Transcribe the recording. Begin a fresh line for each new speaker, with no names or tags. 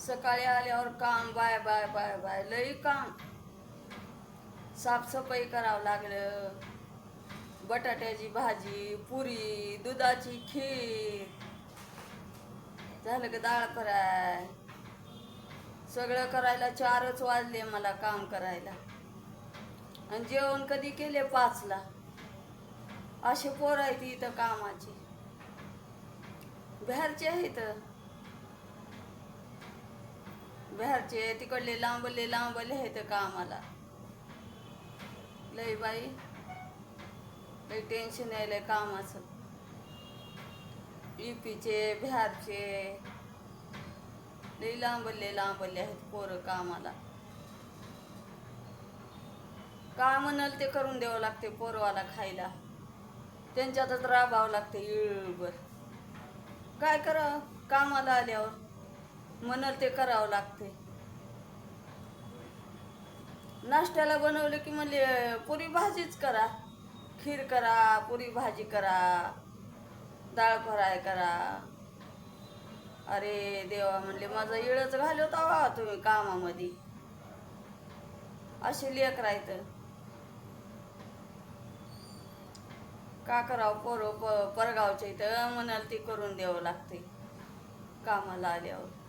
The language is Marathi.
सकाळी आल्यावर काम बाय बाय बाय बाय लई काम. साफसफाई करावं लागलं, बटाट्याची भाजी, पुरी, दुधाची खीर, झालं का डाळ फ्राय, सगळं करायला 4च वाजले मला काम करायला. आणि जेवण कधी केले 5ला. असे पोर आहेत इथं कामाची, बाहेरचे आहेत, बाहेरचे तिकडले लांबले लांबले आहेत कामाला. लय बाई लय टेन्शन यायलंय कामाचं. युपीचे बिहारचे लई लांबले लांबले आहेत पोरं कामाला. काय म्हणाल ते करून द्यावं लागते पोरवाला खायला, त्यांच्यातच राबावं लागते इळभर. काय करावं कामाला आल्यावर म्हणाल ते करावं लागते. नाश्त्याला बनवलं की म्हणले पुरी भाजीच करा, खीर करा, पुरी भाजी करा, डाळ फ्राय करा. अरे देवा म्हणले माझा इळच घालवता वा तुम्ही कामामध्ये. असे लेकर आहेत. का करावं पोरं परगावच्या इथं म्हणाल ती करून द्यावं लागते कामाला आल्यावर.